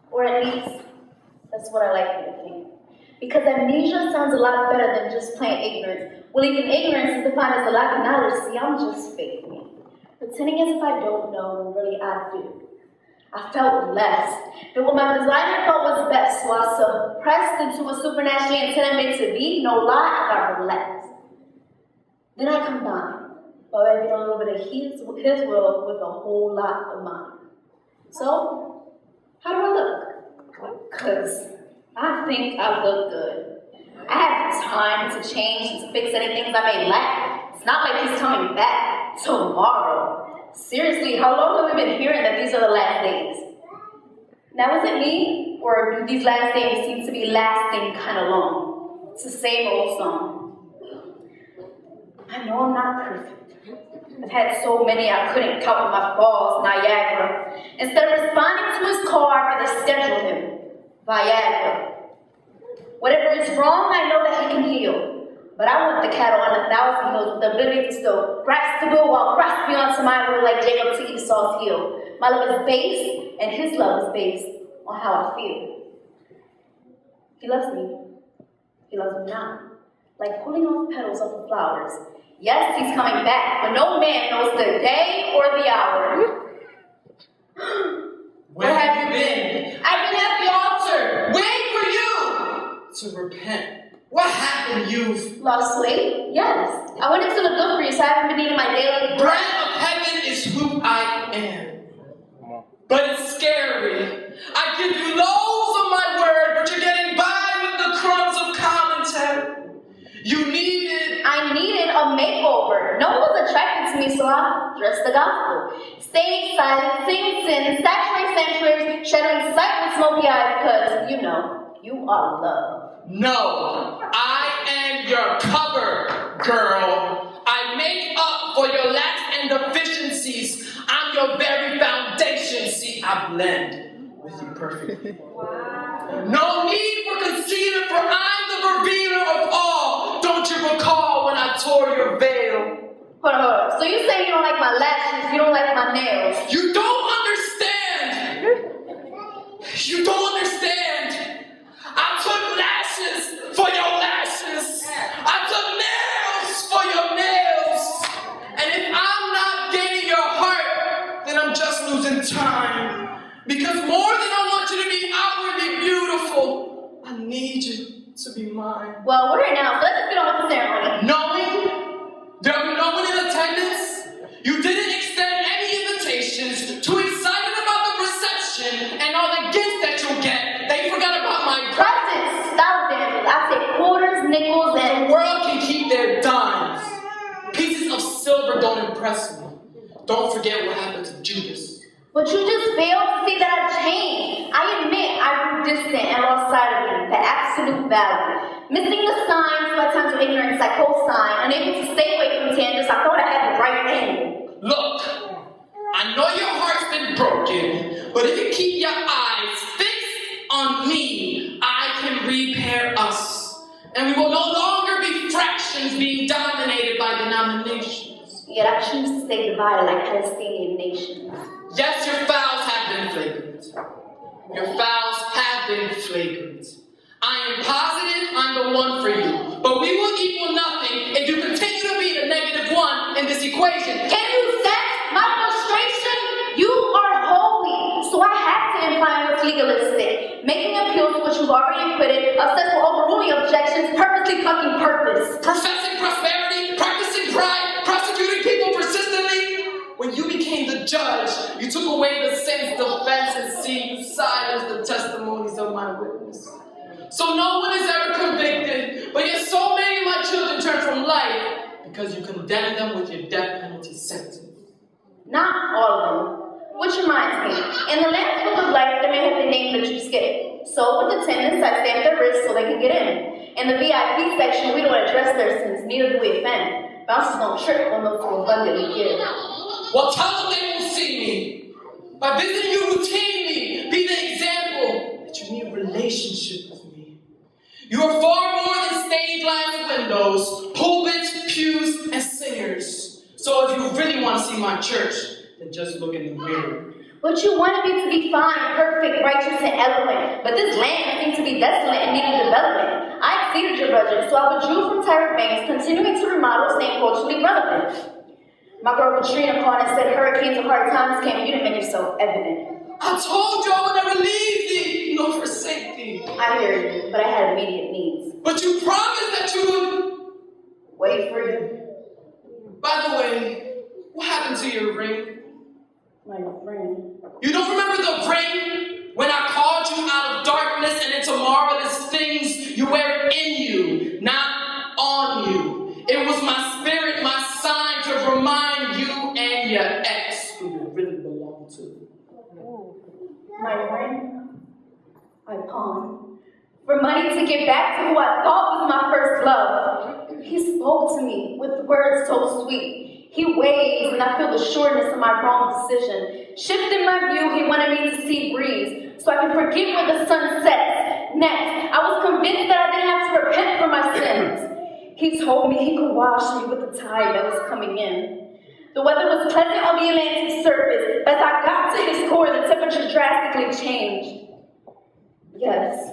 Or at least, that's what I like to think. Because amnesia sounds a lot better than just plain ignorance. Well, even ignorance is defined as a lack of knowledge. See, I'm just faking it. Pretending as if I don't know when really I do. I felt blessed that what my designer thought was best, so I suppressed into a supernaturally intended meant to be. No lie, I got relaxed. Then I combined by having a little bit of his will with a whole lot of mine. So, how do I look? Because I think I look good. I have time to change and to fix any things I may lack. It's not like he's coming back tomorrow. Seriously, how long have we been hearing that these are the last days? Now, is it me, or do these last days seem to be lasting kind of long? It's the same old song. I know I'm not perfect. I've had so many I couldn't count with my falls, Niagara. Instead of responding to his call, I'd rather schedule him, Viagra. Whatever is wrong, I know that he can heal. But I want the cattle on 1,000 hills with the ability to still grasp the bull while grasp beyond to my will like Jacob to Esau's heel. My love is based, and his love is based on how I feel. He loves me. He loves me now. Like pulling off petals off of flowers. Yes, he's coming back, but no man knows the day or the hour. Where have you been? I've been at the altar. Waiting for you to repent. What happened, youth? Lost weight? Yes. I went into the good for you, so I haven't been eating my daily Bread of heaven is who I am. But it's scary. I give you loads of my word, but you're getting by with the crumbs of commentary. I needed a makeover. No one was attracted to me, so I dressed the gospel. Stayed silent, sing sin, saturate sanctuaries, shattering sight with smoky eyes, because, you know, you are love. No, I am your cover, girl. I make up for your lacks and deficiencies. I'm your very foundation. See, I blend with you perfectly. No need for concealment, for I'm the revealer of all. Don't you recall when I tore your veil? Hold on. So you say you don't like my lashes, you don't like my nails. You don't understand. You don't understand. I took lashes for your lashes. I took nails for your nails. And if I'm not gaining your heart, then I'm just losing time. Because more than I want you to be outwardly beautiful, I need you to be mine. Well, we're here now, so let's just get on with the ceremony. Knowing there'll be no one in attendance, you didn't extend any invitations, too excited about the reception and all the gifts that you'll get, that you forgot about my presents. Stop dancing. I take quarters, nickels, and the world can keep their dimes. Pieces of silver don't impress me. Don't forget what happened to Judas. But you just failed to see that I've changed. I admit I grew distant and lost sight of you, the absolute value. Missing the signs, my times of ignorance, I co-sign, unable to stay away from tangents, I thought I had the right angle. Look, I know your heart's been broken, but if you keep your eyes fixed on me, I can repair us. And we will no longer be fractions being dominated by denominations. Yet I choose to stay divided like Palestinian nations. Yes, your fouls have been flagrant. Your fouls have been flagrant. I am positive I'm the one for you. But we will equal nothing if you continue to be the negative one in this equation. Can you sense my frustration? You are holy. So I have to imply what's legalistic. Making appeals to what you've already acquitted, obsessed with overruling objections, purposely fucking purpose. Professing prosperity, practicing pride, prosecuting people persistently. When you became the judge, you took away the saint's defense and see you silenced the testimonies of my witness. So no one is ever convicted, but yet so many of my children turn from life because you condemned them with your death penalty sentence. Not all of them. Which reminds me, in the Lamb's Book of Life, there may have been names that you skipped. So with attendants, I stamped their wrists so they could get in. In the VIP section, we don't address their sins, neither do we offend. Bouncers don't trip on those who abundantly give. Well, tell them they won't see me. By visiting you routinely, be the example that you need a relationship with me. You are far more than stained glass windows, pulpits, pews, and singers. So if you really want to see my church, then just look in the mirror. But you wanted me to be fine, perfect, righteous, and eloquent. But this land seemed to be desolate and needed development. I exceeded your budget, so I withdrew from Tyra Banks, continuing to remodel, staying culturally relevant. My girl Katrina called and said hurricanes and hard times came. You didn't make yourself evident. I told you I would never leave thee, nor forsake thee. I hear you, but I had immediate needs. But you promised that you would wait for you. By the way, what happened to your ring? My ring. You don't remember the ring? When I called you out of darkness and into marvelous things, you wear it in you, not on you. It was my spirit, my sign to remind you and your ex who you really belong to. My ring? I pawned. For money to get back to who I thought was my first love. He spoke to me with words so sweet. He waves and I feel the shortness of my wrong decision. Shifting my view, he wanted me to see breeze, so I can forget where the sun sets. Next, I was convinced that I didn't have to repent for my sins. He told me he could wash me with the tide that was coming in. The weather was pleasant on the Atlantic surface. As I got to his core, the temperature drastically changed. Yes,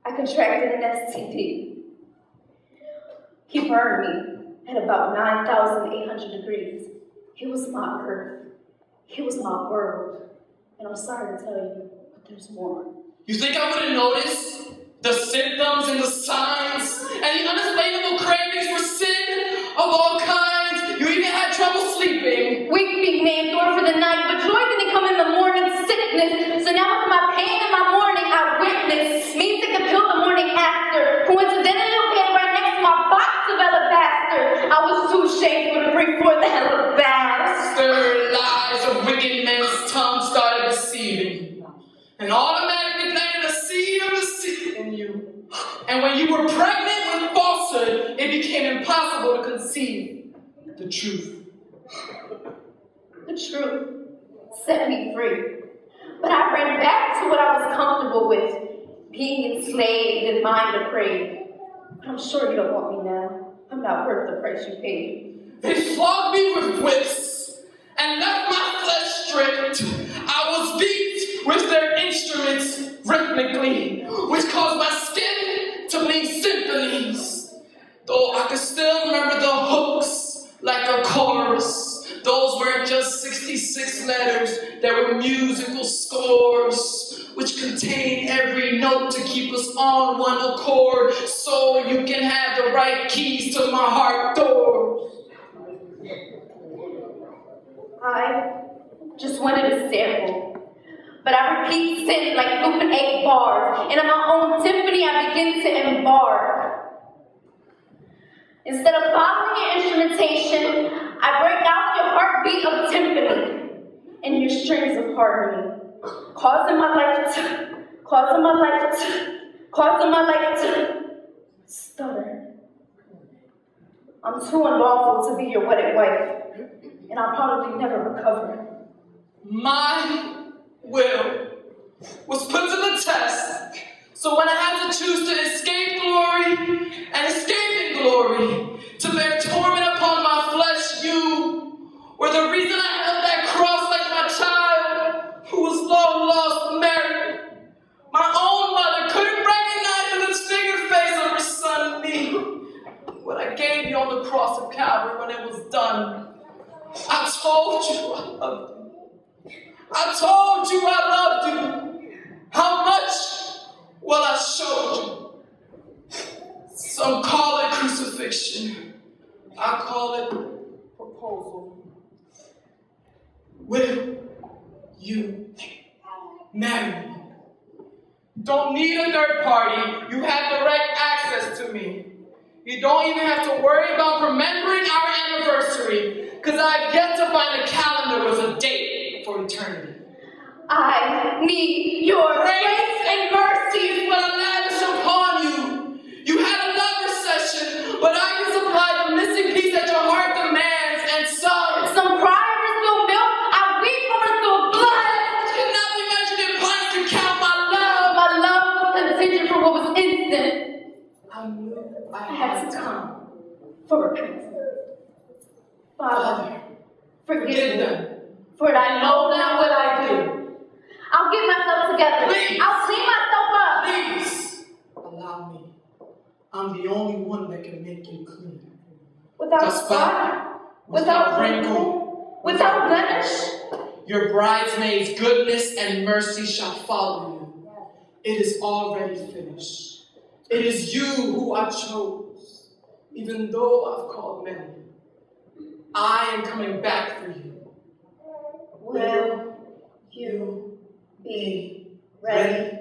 I contracted an STD. He burned me at about 9,800 degrees. He was my earth. He was my world. And I'm sorry to tell you, but there's more. You think I wouldn't notice the symptoms and the signs and the unexplainable cravings for sin of all kinds? You even had trouble sleeping. Weeping may endure for the night, but joy didn't come in the morning, sickness. So now with my pain in my morning, I witnessed me take a pill the morning after. Coincidentally, okay, right next to my box of alabaster. I was too shameful to bring forth the alabaster. Lies of wicked men's tongue started deceiving, and automatically planted a seed of deceit in you. And when you were pregnant with falsehood, it became impossible to conceive the truth. The truth set me free. But I ran back to what I was comfortable with, being enslaved and mind depraved. But I'm sure you don't want me now. I'm not worth the price you paid. They flogged me with whips and left my flesh stripped. I was beat with their instruments rhythmically, which caused my skin to bleed symphonies. Though I could still remember the hooks like a chorus. Those weren't just 66 letters, they were musical scores, which contain every note to keep us on one accord, so you can have the right keys to my heart doors. I just wanted a sample, but I repeat sin like looping 8 bars, and in my own symphony I begin to embark. Instead of following your instrumentation, I break out your heartbeat of timpani and your strings of harmony, causing my life to stutter. I'm too unlawful to be your wedded wife, and I'll probably never recover. My will was put to the test, so when I had to choose to escape glory and escaping glory, to bear torment upon my flesh, you were the reason I held that cross like my child who was long lost married. My own mother couldn't recognize the disfigured face of her son and me. What I gave you on the cross of Calvary when it was done, I told you I loved you. I told you I loved you. How much? Well, I showed you. Some call it crucifixion. I call it proposal. Will you marry me? Don't need a third party. You have direct access to me. You don't even have to worry about remembering our anniversary, because I've yet to find a calendar with a date for eternity. I need your Grace and mercy is what I lavish upon you. You had a love recession, but I can supply the missing piece that your heart demands, and some cry over spilled milk, I weep over spilled blood. I had to come for repentance. Father, forgive them, for I know not what I do. I'll get myself together. Please. I'll clean myself up. Please allow me. I'm the only one that can make you clean. Without spot, without wrinkle, without blemish. Your bridesmaids' goodness and mercy shall follow you. It is already finished. It is you who I chose, even though I've called many. I am coming back for you. Will you be ready?